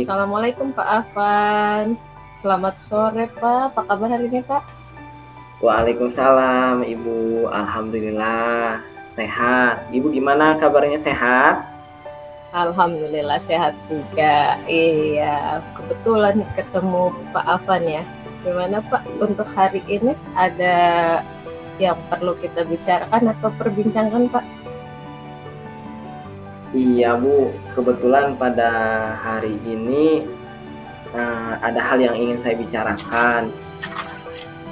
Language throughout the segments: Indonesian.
Assalamualaikum Pak Afan. Selamat sore Pak, apa kabar hari ini Pak? Waalaikumsalam Ibu, Alhamdulillah sehat. Ibu gimana kabarnya, sehat? Alhamdulillah sehat juga. Iya, kebetulan ketemu Pak Afan ya. Gimana Pak, untuk hari ini ada yang perlu kita bicarakan atau perbincangkan Pak? Iya Bu, kebetulan pada hari ini ada hal yang ingin saya bicarakan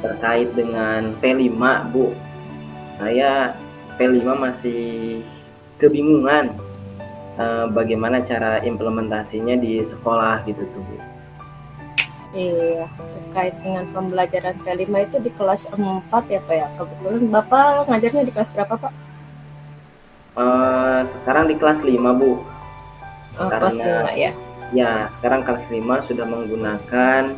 terkait dengan P5 Bu. Saya P5 masih kebingungan bagaimana cara implementasinya di sekolah gitu tuh Bu. Iya, terkait dengan pembelajaran P5 itu di kelas 4 ya Pak ya. Kebetulan Bapak ngajarnya di kelas berapa Pak? Sekarang di kelas 5 Bu. Kelas 5 ya. Ya, sekarang kelas 5 sudah menggunakan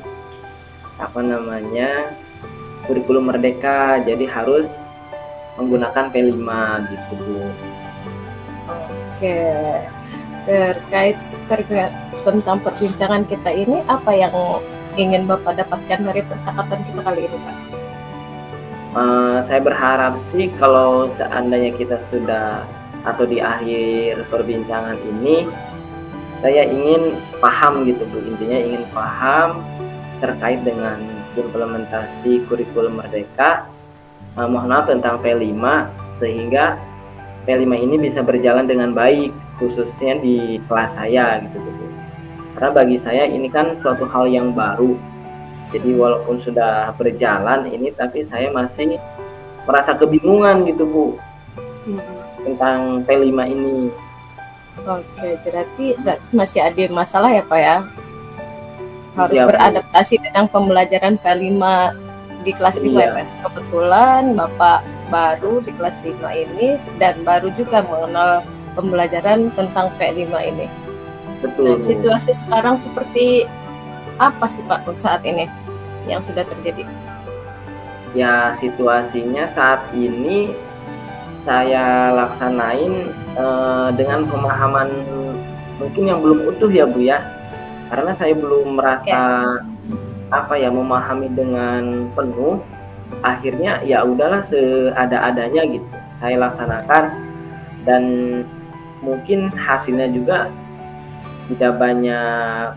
kurikulum Merdeka, jadi harus menggunakan P5 gitu Bu. Oke, terkait tentang perbincangan kita ini, apa yang ingin Bapak dapatkan dari percakapan kita kali ini Pak? Saya berharap sih kalau seandainya kita sudah atau di akhir perbincangan ini, saya ingin paham gitu Bu, intinya ingin paham terkait dengan implementasi kurikulum Merdeka, mohon maaf tentang P5, sehingga P5 ini bisa berjalan dengan baik, khususnya di kelas saya gitu Bu. Karena bagi saya ini kan suatu hal yang baru, jadi walaupun sudah berjalan ini, tapi saya masih merasa kebingungan gitu Bu tentang P5 ini. Oke, berarti masih ada masalah ya Pak ya? Harus Ya, beradaptasi dengan pembelajaran P5 di kelas 5 ya Pak? Kebetulan Bapak baru di kelas 5 ini dan baru juga mengenal pembelajaran tentang P5 ini. betul. Nah, situasi sekarang seperti apa sih Pak saat ini yang sudah terjadi? Ya, situasinya saat ini saya laksanain dengan pemahaman mungkin yang belum utuh ya Bu ya, karena saya belum merasa memahami dengan penuh. Akhirnya ya udahlah seada-adanya gitu saya laksanakan, dan mungkin hasilnya juga tidak banyak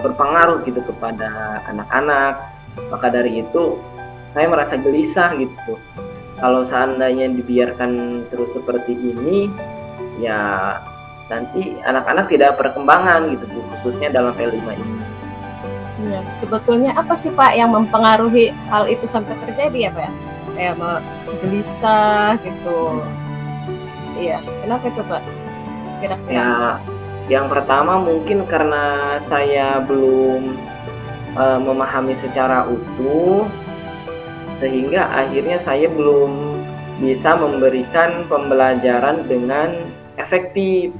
berpengaruh gitu kepada anak-anak. Maka dari itu saya merasa gelisah gitu. Kalau seandainya dibiarkan terus seperti ini, ya nanti anak-anak tidak perkembangan gitu Bu, khususnya dalam P5 ini. Ya, sebetulnya apa sih Pak yang mempengaruhi hal itu sampai terjadi ya Pak ya? Kayak gelisah gitu. Iya, kenapa itu Pak? Kira-kira. Ya, yang pertama mungkin karena saya belum memahami secara utuh, sehingga akhirnya saya belum bisa memberikan pembelajaran dengan efektif,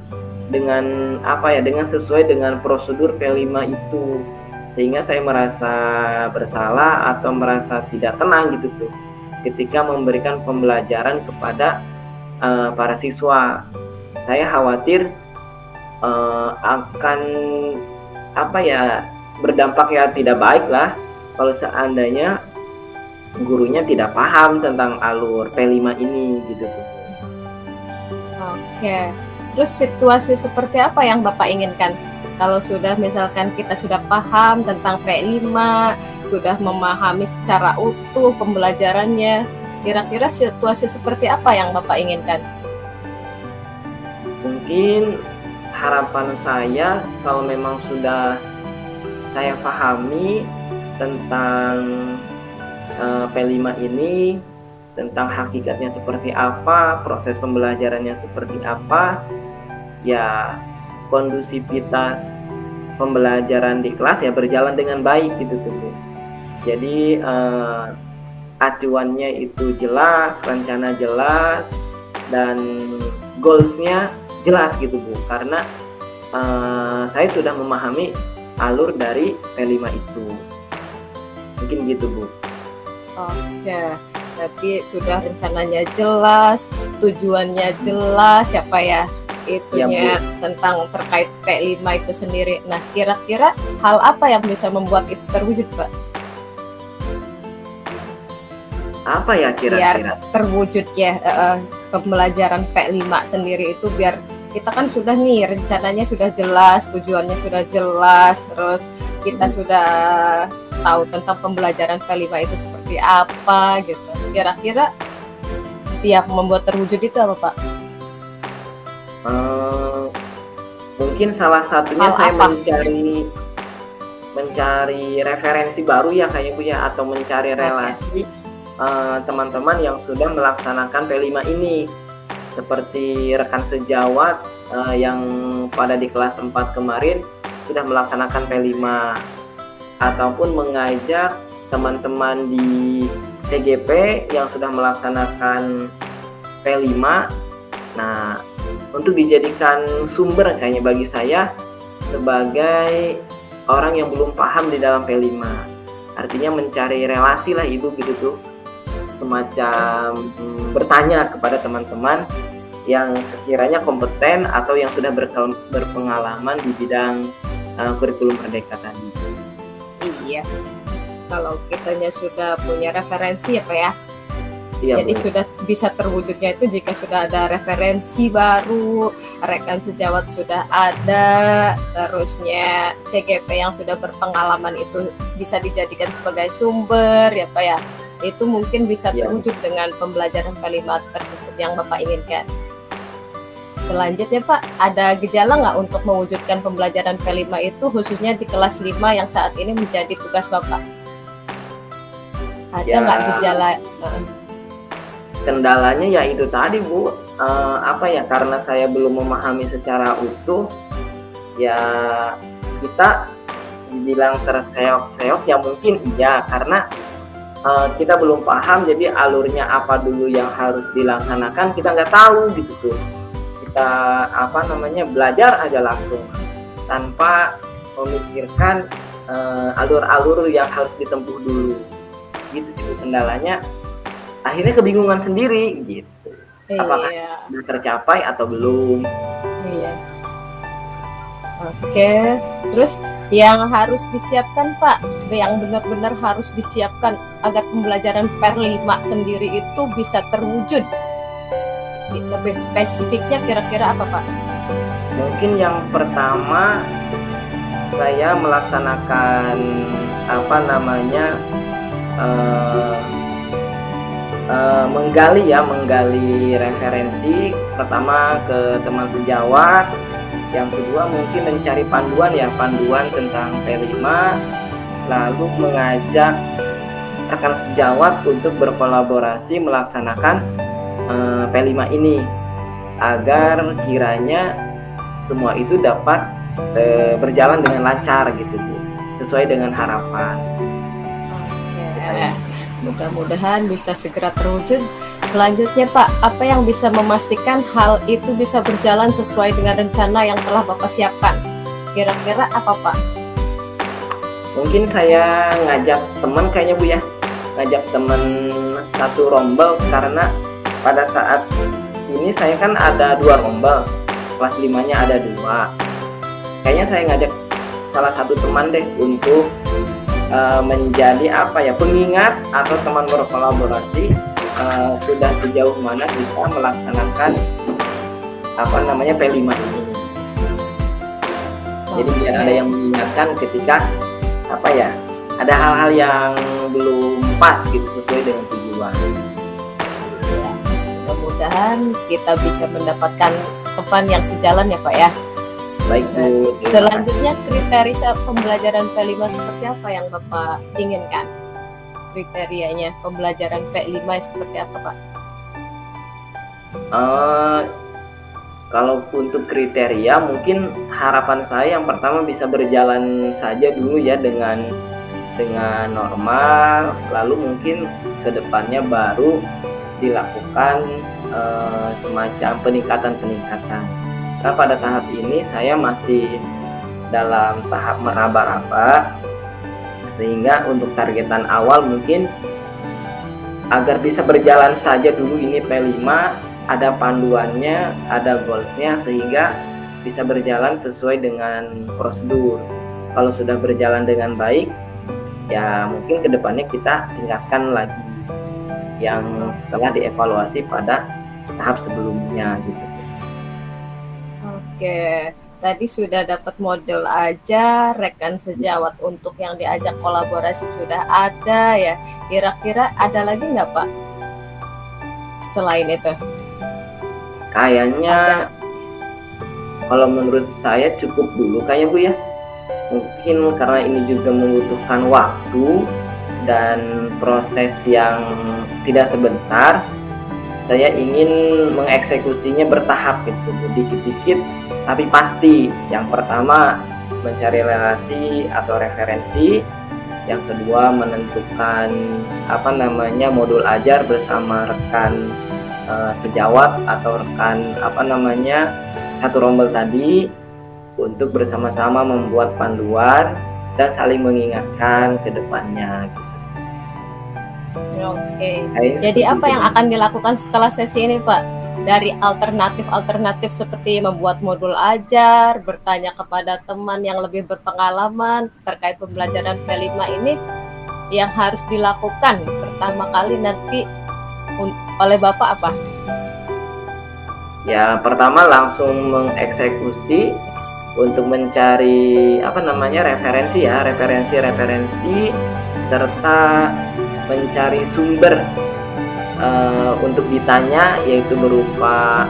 dengan dengan sesuai dengan prosedur P5 itu, sehingga saya merasa bersalah atau merasa tidak tenang gitu tuh ketika memberikan pembelajaran kepada para siswa. Saya khawatir akan berdampak ya tidak baik lah kalau seandainya gurunya tidak paham tentang alur P5 ini gitu. Oke, terus situasi seperti apa yang Bapak inginkan? Kalau sudah misalkan kita sudah paham tentang P5, sudah memahami secara utuh pembelajarannya, kira-kira situasi seperti apa yang Bapak inginkan? Mungkin harapan saya kalau memang sudah saya pahami tentang P5 ini, tentang hakikatnya seperti apa, proses pembelajarannya seperti apa, ya kondusivitas pembelajaran di kelas ya berjalan dengan baik gitu tuh. Jadi acuannya itu jelas, rencana jelas, dan goalsnya jelas gitu Bu, karena saya sudah memahami alur dari P5 itu. Mungkin gitu Bu. Oke, berarti sudah rencananya jelas, tujuannya jelas ya Pak ya. Ya Bu. itunya tentang terkait P5 itu sendiri. Nah, kira-kira hal apa yang bisa membuat itu terwujud, Pak? Apa ya Biar kira-kira? terwujud ya pembelajaran P5 sendiri itu biar kita kan sudah nih rencananya sudah jelas, tujuannya sudah jelas, terus kita sudah tahu tentang pembelajaran P5 itu seperti apa gitu. Kira-kira yang membuat terwujud itu apa, Pak? Mungkin salah satunya Hal saya apa? mencari referensi baru ya kayak Bu ya, atau mencari Oke. relasi teman-teman yang sudah melaksanakan P5 ini, seperti rekan sejawat yang pada di kelas 4 kemarin sudah melaksanakan P5, ataupun mengajak teman-teman di CGP yang sudah melaksanakan P5. Nah, untuk dijadikan sumber kayaknya bagi saya sebagai orang yang belum paham di dalam P5. Artinya mencari relasi lah Ibu gitu tuh. Semacam bertanya kepada teman-teman yang sekiranya kompeten atau yang sudah berpengalaman di bidang kurikulum merdeka tadi. Iya. Kalau kitanya sudah punya referensi ya Pak ya. Iya, Jadi Bu. sudah bisa terwujudnya itu jika sudah ada referensi baru, rekan sejawat sudah ada, terusnya CGP yang sudah berpengalaman itu bisa dijadikan sebagai sumber ya Pak ya. Itu mungkin bisa Iya. terwujud dengan pembelajaran P5 tersebut yang Bapak inginkan. Selanjutnya Pak, ada gejala nggak untuk mewujudkan pembelajaran P5 itu khususnya di kelas 5 yang saat ini menjadi tugas Bapak? Ada Ya. nggak gejala? Kendalanya ya itu tadi Bu, karena saya belum memahami secara utuh, ya kita dibilang terseok-seok ya mungkin iya, karena kita belum paham, jadi alurnya apa dulu yang harus dilaksanakan kita nggak tahu gitu tuh. Kita belajar aja langsung tanpa memikirkan alur-alur yang harus ditempuh dulu gitu sih kendalanya. Akhirnya kebingungan sendiri gitu. Apakah sudah tercapai atau belum? Iya. Oke. Terus yang harus disiapkan Pak, yang benar-benar harus disiapkan agar pembelajaran P5 sendiri itu bisa terwujud. Lebih spesifiknya kira-kira apa Pak? Mungkin yang pertama saya melaksanakan menggali referensi pertama ke teman sejawat, yang kedua mungkin mencari panduan tentang P5, lalu mengajak rekan sejawat untuk berkolaborasi melaksanakan P5 ini agar kiranya semua itu dapat berjalan dengan lancar gitu Bu, sesuai dengan harapan. Oke. Mudah-mudahan bisa segera terwujud. Selanjutnya Pak, apa yang bisa memastikan hal itu bisa berjalan sesuai dengan rencana yang telah Bapak siapkan? Kira-kira apa Pak? Mungkin saya ngajak teman kayaknya Bu ya, ngajak teman satu rombel, karena pada saat ini saya kan ada 2 rombel, kelas 5-nya ada 2. Kayaknya saya ngajak salah satu teman deh untuk menjadi pengingat atau teman berkolaborasi sudah sejauh mana kita melaksanakan P5 ini. Jadi biar ada yang mengingatkan ketika ada hal-hal yang belum pas gitu sesuai dengan tujuan. Mudah-mudahan kita bisa mendapatkan teman yang sejalan ya Pak ya. Baik Bu. Selanjutnya kriteria pembelajaran P5 seperti apa yang Bapak inginkan? Kriterianya pembelajaran P5 seperti apa Pak? Kalau untuk kriteria mungkin harapan saya yang pertama bisa berjalan saja dulu ya dengan normal, lalu mungkin kedepannya baru dilakukan semacam peningkatan. Karena pada tahap ini saya masih dalam tahap meraba-raba, sehingga untuk targetan awal mungkin agar bisa berjalan saja dulu ini P5, ada panduannya, ada goals-nya sehingga bisa berjalan sesuai dengan prosedur. Kalau sudah berjalan dengan baik, ya mungkin kedepannya kita tingkatkan lagi yang setelah dievaluasi pada tahap sebelumnya gitu. Oke, tadi sudah dapat model aja, rekan sejawat untuk yang diajak kolaborasi sudah ada ya. Kira-kira ada lagi nggak Pak? Selain itu, Kayaknya ada. kalau menurut saya cukup dulu kayaknya Bu ya. Mungkin karena ini juga membutuhkan waktu dan proses yang tidak sebentar, saya ingin mengeksekusinya bertahap gitu, dikit-dikit tapi pasti. Yang pertama mencari relasi atau referensi, yang kedua menentukan modul ajar bersama rekan sejawat atau rekan satu rombel tadi untuk bersama-sama membuat panduan dan saling mengingatkan ke depannya gitu. Oke. Kayaknya Jadi seperti apa itu. yang akan dilakukan setelah sesi ini, Pak? Dari alternatif-alternatif seperti membuat modul ajar, bertanya kepada teman yang lebih berpengalaman terkait pembelajaran P5 ini yang harus dilakukan pertama kali nanti oleh Bapak apa? Ya, pertama langsung mengeksekusi untuk mencari referensi serta mencari sumber untuk ditanya, yaitu berupa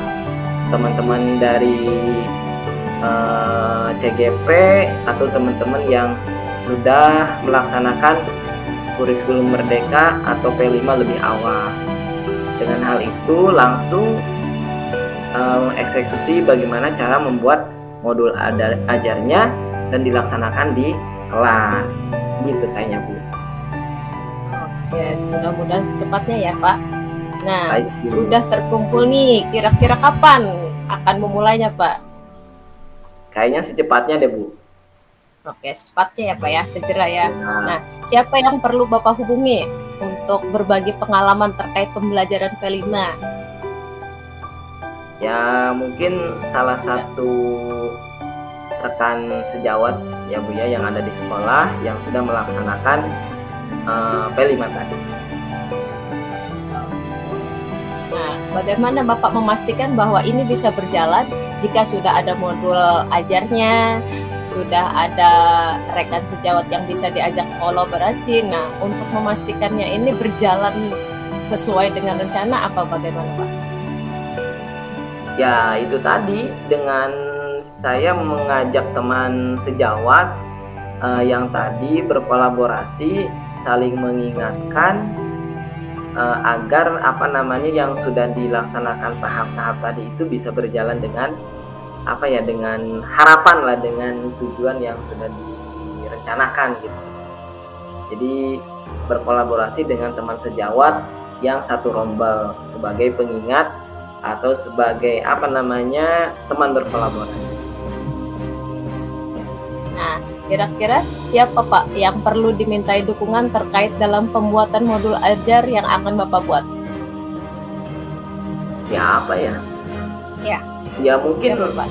teman-teman dari CGP atau teman-teman yang sudah melaksanakan kurikulum Merdeka atau P5 lebih awal. Dengan hal itu langsung eksekusi bagaimana cara membuat modul ajarnya dan dilaksanakan di kelas gitu kayaknya Bu. Oke, mudah-mudahan secepatnya ya Pak. Nah, Baik, Bu. udah terkumpul nih, kira-kira kapan akan memulainya Pak? Kayaknya secepatnya deh Bu. Oke, secepatnya ya Pak ya, segera ya. Nah, Nah, siapa yang perlu Bapak hubungi untuk berbagi pengalaman terkait pembelajaran P5? ya mungkin salah satu rekan sejawat ya Bu ya yang ada di sekolah yang sudah melaksanakan P5 tadi. Nah, bagaimana Bapak memastikan bahwa ini bisa berjalan jika sudah ada modul ajarnya, sudah ada rekan sejawat yang bisa diajak kolaborasi. Nah, untuk memastikannya ini berjalan sesuai dengan rencana apa bagaimana Pak? Ya itu tadi, dengan saya mengajak teman sejawat yang tadi berkolaborasi, saling mengingatkan agar yang sudah dilaksanakan tahap-tahap tadi itu bisa berjalan dengan dengan harapan lah, dengan tujuan yang sudah direncanakan gitu. Jadi berkolaborasi dengan teman sejawat yang satu rombel sebagai pengingat atau sebagai teman berkolaborasi. Nah, kira-kira siapa Pak yang perlu dimintai dukungan terkait dalam pembuatan modul ajar yang akan Bapak buat? Siapa ya? Ya. Ya mungkin Siapa Pak?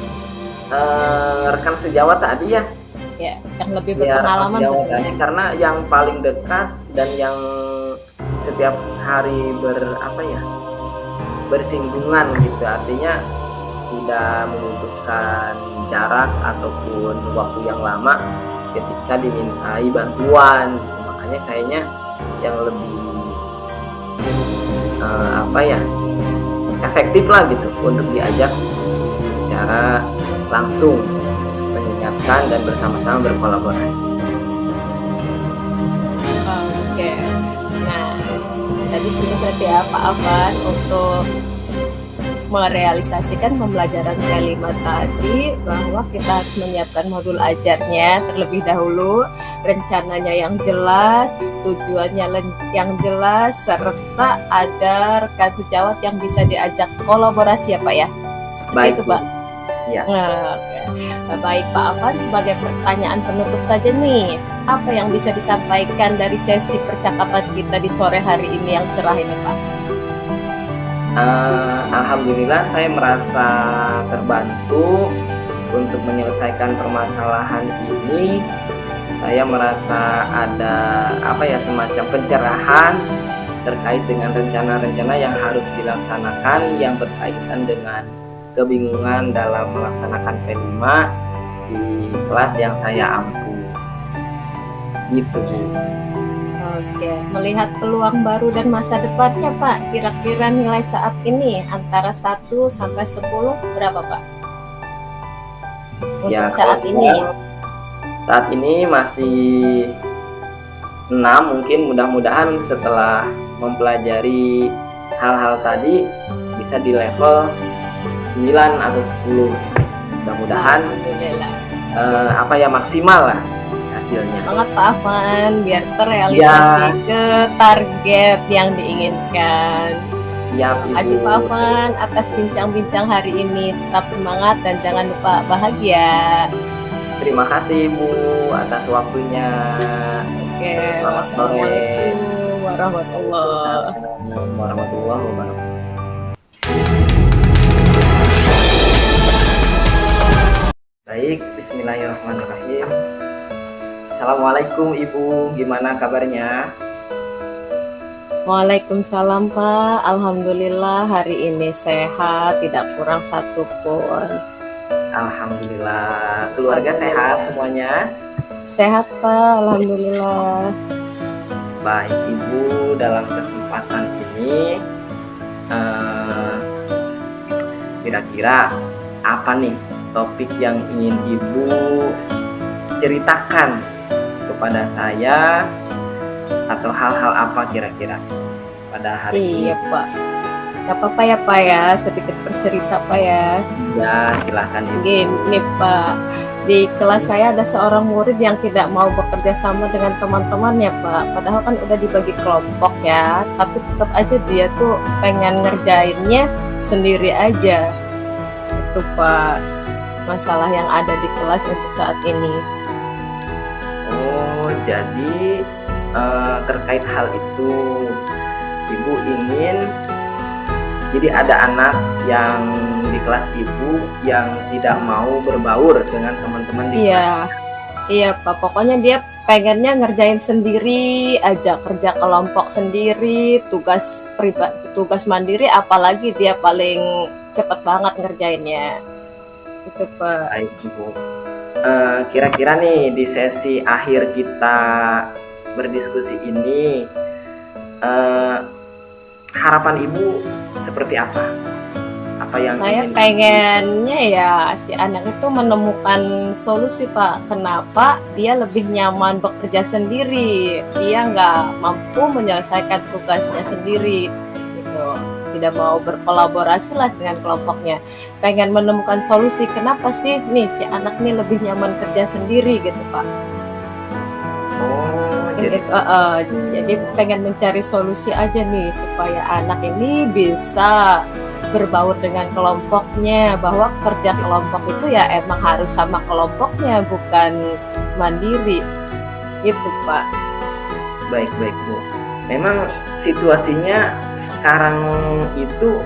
Rekan sejawat tadi ya. Ya, yang lebih Ya, berpengalaman rekan sejawat tentunya. tadi, karena yang paling dekat dan yang setiap hari bersinggungan gitu, artinya tidak membutuhkan jarak ataupun waktu yang lama ketika dimintai bantuan gitu. Makanya kayaknya yang lebih efektif lah gitu untuk diajak secara langsung, mengingatkan dan bersama-sama berkolaborasi. Oke. Nah, tadi sudah berarti apa untuk merealisasikan pembelajaran P5 tadi, bahwa kita harus menyiapkan modul ajarnya terlebih dahulu, rencananya yang jelas, tujuannya yang jelas, serta ada rekan sejawat yang bisa diajak kolaborasi ya Pak ya. Seperti Baik, itu Pak. Ya. Nah, oke. Baik Pak Afan, sebagai pertanyaan penutup saja nih, apa yang bisa disampaikan dari sesi percakapan kita di sore hari ini yang cerah ini Pak? Alhamdulillah saya merasa terbantu untuk menyelesaikan permasalahan ini. Saya merasa ada semacam pencerahan terkait dengan rencana-rencana yang harus dilaksanakan yang berkaitan dengan kebingungan dalam melaksanakan P5 di kelas yang saya ampu. Gitu, Bu. Oke, melihat peluang baru dan masa depannya Pak, kira-kira nilai saat ini antara 1 sampai 10 berapa Pak? Untuk Ya, saat kalau ini. saat ini masih 6, mungkin mudah-mudahan setelah mempelajari hal-hal tadi bisa di level 9 atau 10. Mudah-mudahan Alhamdulillah. maksimal lah hasilnya. Semangat Pak Afan biar terrealisasi ke target yang diinginkan. Siap, Terima kasih Ibu. Pak Afan atas bincang-bincang hari ini. Tetap semangat dan jangan lupa bahagia. Terima kasih Ibu atas waktunya. Oke, Selamat sore. wassalamualaikum warahmatullahi warahmatullahi wabarakatuh. Baik, bismillahirrahmanirrahim. Assalamualaikum Ibu, gimana kabarnya? Waalaikumsalam Pak, alhamdulillah hari ini sehat, tidak kurang satupun. Alhamdulillah, keluarga sehat semuanya? Sehat Pak, alhamdulillah. Baik Ibu, dalam kesempatan ini kira-kira apa nih topik yang ingin Ibu ceritakan kepada saya, atau hal-hal apa kira-kira pada hari ini? Iya Pak, gak apa-apa ya Pak ya, sedikit bercerita Pak ya. Ya, silahkan Ibu. Gini Pak, di kelas saya ada seorang murid yang tidak mau bekerja sama dengan teman-temannya Pak. Padahal kan udah dibagi kelompok ya, tapi tetap aja dia tuh pengen ngerjainnya sendiri aja. Itu Pak, masalah yang ada di kelas untuk saat ini. Oh, jadi terkait hal itu Ibu ingin, jadi ada anak yang di kelas Ibu yang tidak mau berbaur dengan teman-teman di kelas. Iya Pak, pokoknya dia pengennya ngerjain sendiri aja, kerja kelompok sendiri, tugas pribadi, tugas mandiri, apalagi dia paling cepet banget ngerjainnya. Itu Pak. Baik Ibu. Kira-kira nih di sesi akhir kita berdiskusi ini, harapan Ibu seperti apa? Apa yang Saya pengennya ya si anak itu menemukan solusi Pak. Kenapa dia lebih nyaman bekerja sendiri? Dia nggak mampu menyelesaikan tugasnya sendiri, gitu. Tidak mau berkolaborasi lah dengan kelompoknya. Pengen menemukan solusi. Kenapa sih nih si anak nih lebih nyaman kerja sendiri gitu Pak? Jadi pengen mencari solusi aja nih supaya anak ini bisa berbaur dengan kelompoknya, bahwa kerja kelompok itu ya emang harus sama kelompoknya, bukan mandiri. Itu Pak. Baik Bu. Memang situasinya sekarang itu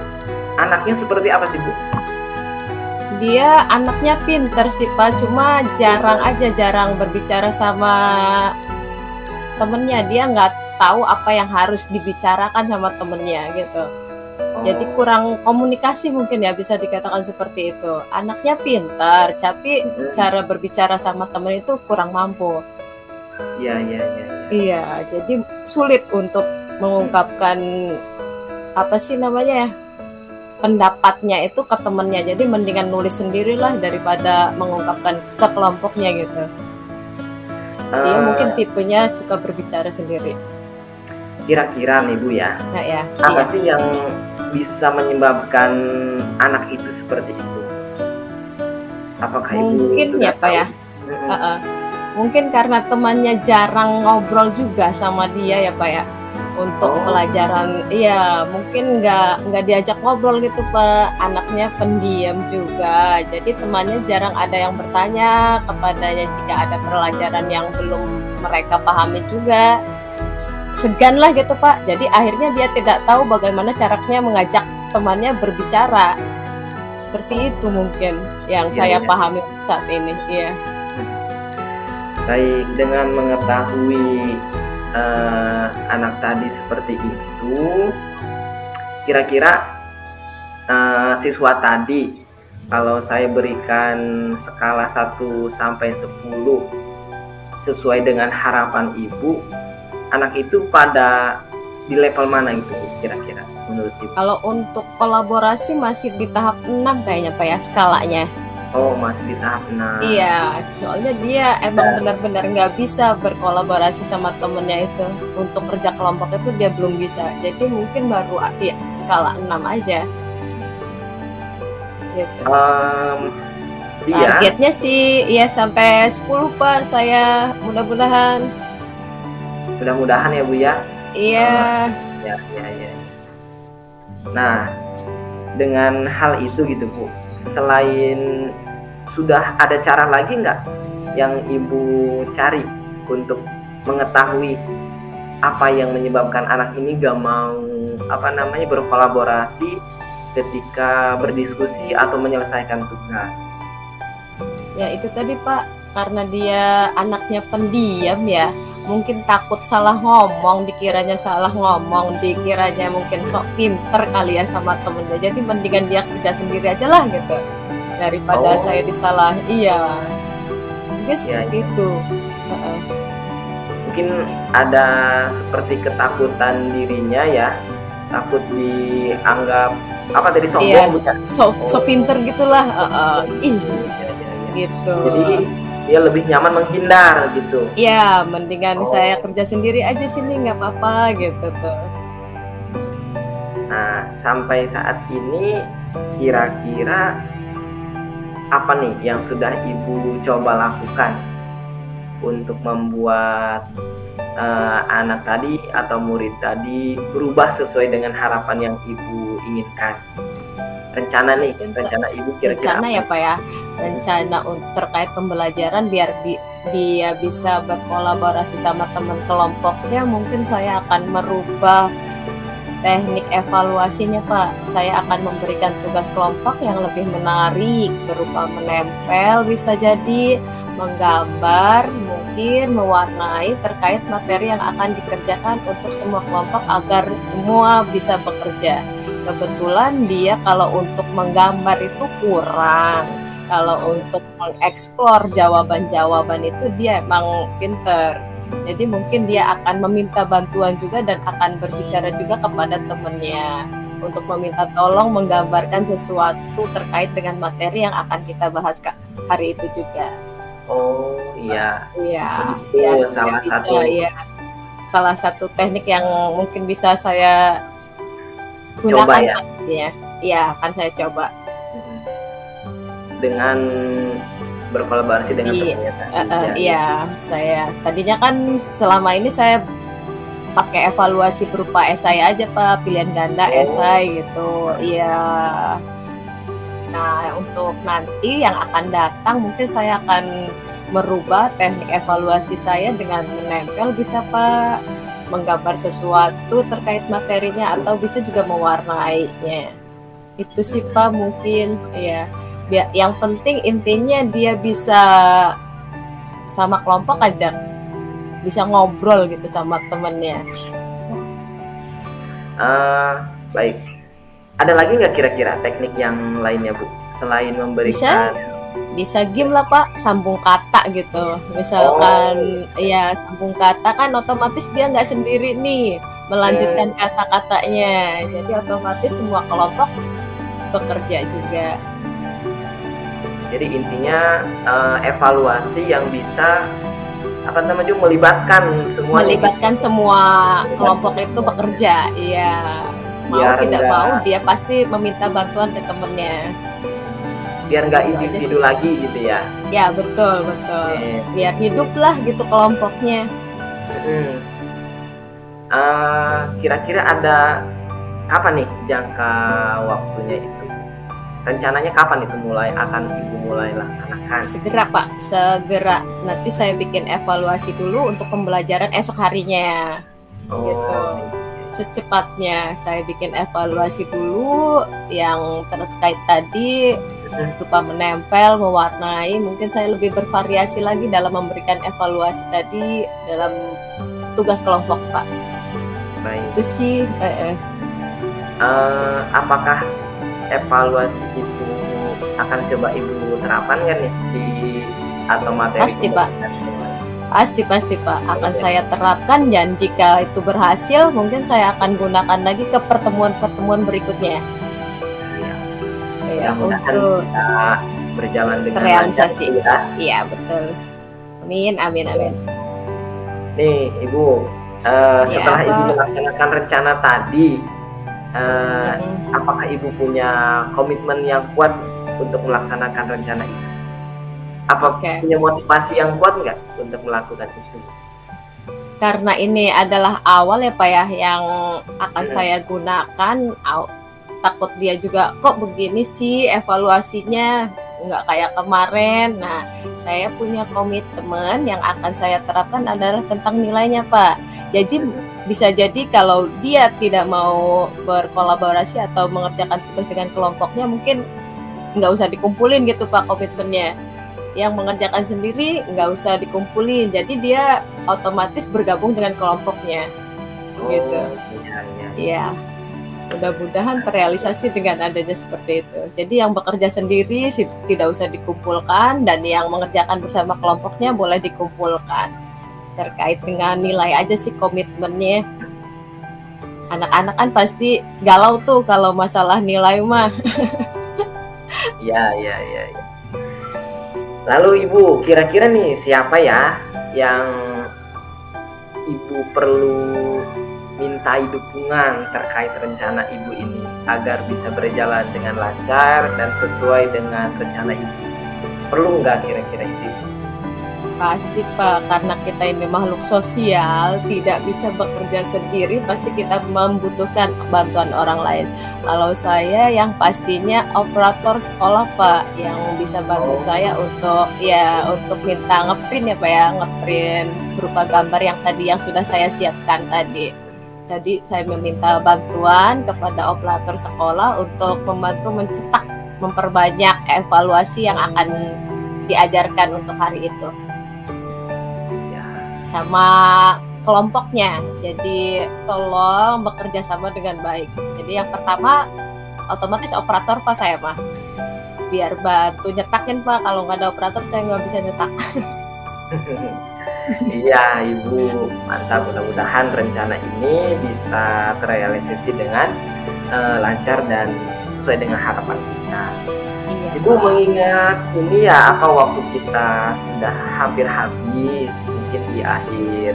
anaknya seperti apa sih Bu? Dia anaknya pinter sih Pak, cuma jarang berbicara sama temennya. Dia nggak tahu apa yang harus dibicarakan sama temennya gitu. Jadi kurang komunikasi mungkin ya, bisa dikatakan seperti itu. Anaknya pintar, tapi cara berbicara sama temen itu kurang mampu. Iya, jadi sulit untuk mengungkapkan pendapatnya itu ke temennya. Jadi mendingan nulis sendirilah daripada mengungkapkan ke kelompoknya gitu. Dia mungkin tipenya suka berbicara sendiri. Kira-kira nih Bu ya, apa sih yang bisa menyebabkan anak itu seperti itu? Apakah mungkin Ibu ya Pak ya? Mungkin karena temannya jarang ngobrol juga sama dia ya Pak ya. Untuk pelajaran, iya mungkin nggak diajak ngobrol gitu Pak. Anaknya pendiam juga, jadi temannya jarang ada yang bertanya kepadanya jika ada pelajaran yang belum mereka pahami juga. Segan lah gitu Pak. Jadi akhirnya dia tidak tahu bagaimana caranya mengajak temannya berbicara. Seperti itu mungkin yang Iya, saya iya. pahami saat ini. Iya. Baik, dengan mengetahui anak tadi seperti itu, kira-kira siswa tadi, kalau saya berikan skala 1 sampai 10 sesuai dengan harapan ibu, anak itu pada di level mana itu Bu, kira-kira menurut ibu? Kalau untuk kolaborasi masih di tahap 6 kayaknya Pak ya skalanya. Oh, masih di tahap 6. Iya, soalnya dia emang benar-benar nggak bisa berkolaborasi sama temennya itu. Untuk kerja kelompok itu dia belum bisa. Jadi mungkin baru di skala 6 aja. Gitu. Dia Targetnya sih ya sampai 10 Pak saya mudah-mudahan. mudah-mudahan ya Bu ya. Iya. Ya, ya, ya. Nah, dengan hal itu gitu Bu, selain sudah ada cara lagi nggak yang Ibu cari untuk mengetahui apa yang menyebabkan anak ini gak mau berkolaborasi ketika berdiskusi atau menyelesaikan tugas? Ya itu tadi Pak, karena dia anaknya pendiam ya, mungkin takut salah ngomong, dikiranya salah ngomong, dikiranya mungkin sok pinter kali ya sama temennya. Jadi mendingan dia kerja sendiri aja lah gitu, daripada saya disalah. Iya, mungkin seperti itu. Mungkin ada seperti ketakutan dirinya ya, takut dianggap apa tadi, sombong. Iya, so pinter gitulah. Gitu. Jadi dia lebih nyaman menghindar gitu. Iya, mendingan saya kerja sendiri aja sini, nggak apa-apa gitu tuh. Nah, sampai saat ini kira-kira apa nih yang sudah Ibu coba lakukan untuk membuat anak tadi atau murid tadi berubah sesuai dengan harapan yang Ibu inginkan? Rencana Ibu kira-kira rencana ya Pak ya, rencana terkait pembelajaran biar dia bisa berkolaborasi sama teman kelompoknya. Mungkin saya akan merubah teknik evaluasinya Pak. Saya akan memberikan tugas kelompok yang lebih menarik berupa menempel, bisa jadi menggambar, mungkin mewarnai terkait materi yang akan dikerjakan untuk semua kelompok agar semua bisa bekerja. Kebetulan dia kalau untuk menggambar itu kurang, kalau untuk mengeksplor jawaban-jawaban itu dia emang pinter. Jadi mungkin dia akan meminta bantuan juga dan akan berbicara juga kepada temannya untuk meminta tolong menggambarkan sesuatu terkait dengan materi yang akan kita bahas hari itu juga. Oh iya. Iya. Itu salah satu teknik yang mungkin bisa saya gunakan coba ya. Iya, akan saya coba. Dengan berkolaborasi dengan temannya tadi. Iya, saya tadinya kan selama ini saya pakai evaluasi berupa esai aja Pak, pilihan ganda esai gitu. Iya. Nah, untuk nanti yang akan datang mungkin saya akan merubah teknik evaluasi saya dengan menempel bisa Pak, menggambar sesuatu terkait materinya atau bisa juga mewarnainya. Itu sih Pak mungkin ya. Yang penting intinya dia bisa sama kelompok aja, bisa ngobrol gitu sama temennya. Baik. Ada lagi nggak kira-kira teknik yang lainnya Bu selain memberikan? Bisa game lah Pak, sambung kata gitu. Misalkan ya sambung kata kan otomatis dia nggak sendiri nih melanjutkan kata-katanya. Jadi otomatis semua kelompok bekerja juga. Jadi intinya evaluasi yang bisa melibatkan semua kelompok itu bekerja. Iya. Mau tidak mau dia pasti meminta bantuan ke temennya. Biar nggak individu lagi gitu ya. Ya betul. Biar hiduplah gitu kelompoknya. Kira-kira ada kapan nih jangka waktunya itu? Rencananya kapan itu Ibu mulai laksanakan? Segera Pak, segera. Nanti saya bikin evaluasi dulu untuk pembelajaran esok harinya. Gitu. secepatnya saya bikin evaluasi dulu yang terkait tadi berupa menempel, mewarnai. Mungkin saya lebih bervariasi lagi dalam memberikan evaluasi tadi dalam tugas kelompok, Pak. Baik. Itu sih. Apakah evaluasi itu akan coba Ibu terapkan kan ya di atau materi? Pasti, Pak. Pasti Pak, akan saya terapkan, dan jika itu berhasil mungkin saya akan gunakan lagi ke pertemuan-pertemuan berikutnya. Ya, untuk bisa berjalan dengan terrealisasi. Ya. Iya, betul. Amin. Nih Ibu, setelah Ibu melaksanakan rencana tadi, apakah Ibu punya komitmen yang kuat untuk melaksanakan rencana itu? Apa punya motivasi yang kuat nggak untuk melakukan itu? Karena ini adalah awal ya Pak ya, yang akan saya gunakan. Takut dia juga kok begini sih evaluasinya, nggak kayak kemarin. Nah, saya punya komitmen yang akan saya terapkan adalah tentang nilainya Pak. Jadi bisa jadi kalau dia tidak mau berkolaborasi atau mengerjakan tugas dengan kelompoknya, mungkin nggak usah dikumpulin gitu Pak komitmennya. Yang mengerjakan sendiri nggak usah dikumpulin, jadi dia otomatis bergabung dengan kelompoknya. Gitu. Iya. Mudah-mudahan terrealisasi dengan adanya seperti itu. Jadi yang bekerja sendiri tidak usah dikumpulkan, dan yang mengerjakan bersama kelompoknya boleh dikumpulkan. Terkait dengan nilai aja sih komitmennya. Anak-anak kan pasti galau tuh kalau masalah nilai mah. Iya. Lalu Ibu, kira-kira nih siapa ya yang Ibu perlu mintai dukungan terkait rencana Ibu ini agar bisa berjalan dengan lancar dan sesuai dengan rencana Ibu? Perlu nggak kira-kira itu? Pasti Pak, karena kita ini makhluk sosial, tidak bisa bekerja sendiri, pasti kita membutuhkan bantuan orang lain. Kalau saya yang pastinya operator sekolah Pak, yang bisa bantu saya untuk minta ngeprint ya Pak ya, ngeprint berupa gambar yang tadi yang sudah saya siapkan tadi. Jadi saya meminta bantuan kepada operator sekolah untuk membantu mencetak, memperbanyak evaluasi yang akan diajarkan untuk hari itu. Sama kelompoknya, jadi tolong bekerja sama dengan baik. Jadi yang pertama otomatis operator Pak saya mah, biar bantu nyetakin Pak, kalau nggak ada operator saya nggak bisa nyetak. Iya Ibu, mantap. Mudah-mudahan rencana ini bisa terrealisasi dengan lancar dan sesuai dengan harapan kita. Iya, Ibu Pak. Mengingat ini ya, waktu kita sudah hampir habis, mungkin di akhir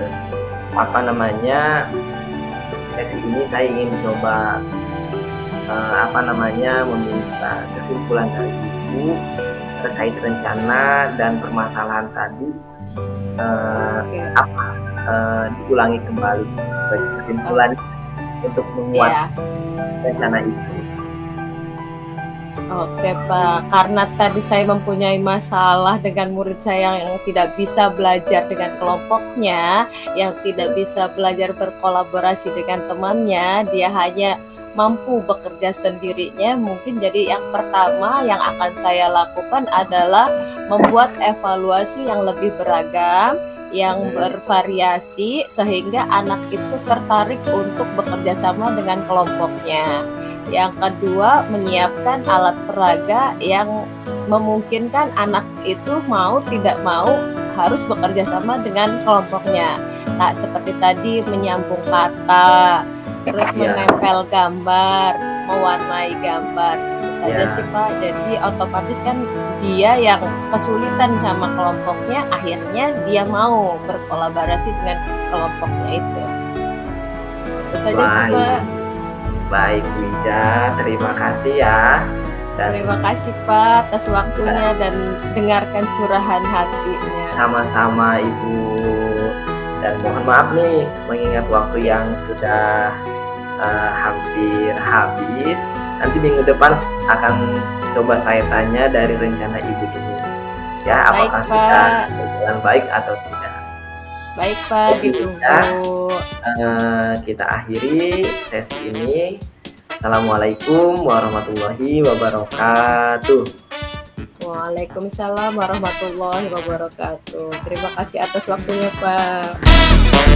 sesi ini saya ingin coba meminta kesimpulan dari Ibu terkait rencana dan permasalahan tadi. Diulangi kembali sebagai kesimpulan untuk menguat rencana itu. Oke Pak, karena tadi saya mempunyai masalah dengan murid saya yang tidak bisa belajar dengan kelompoknya, yang tidak bisa belajar berkolaborasi dengan temannya, dia hanya mampu bekerja sendirinya. Mungkin jadi yang pertama yang akan saya lakukan adalah membuat evaluasi yang lebih beragam, yang bervariasi, sehingga anak itu tertarik untuk bekerja sama dengan kelompoknya. Yang kedua, menyiapkan alat peraga yang memungkinkan anak itu mau tidak mau harus bekerja sama dengan kelompoknya. Nah, seperti tadi menyambung kata, terus menempel gambar, mewarnai gambar, itu saja sih Pak. Jadi otomatis kan dia yang kesulitan sama kelompoknya, akhirnya dia mau berkolaborasi dengan kelompoknya itu. Itu saja sih Pak. Baik Wija, terima kasih ya. Terima kasih Pak atas waktunya dan dengarkan curahan hatinya. Sama-sama Ibu. Dan mohon maaf nih, mengingat waktu yang sudah hampir habis. Nanti minggu depan akan coba saya tanya dari rencana Ibu ini. Ya, apakah sudah berjalan baik atau tidak. Baik Pak, Jadi ya, ditunggu. kita akhiri sesi ini. Assalamualaikum warahmatullahi wabarakatuh. Waalaikumsalam warahmatullahi wabarakatuh. Terima kasih atas waktunya Pak.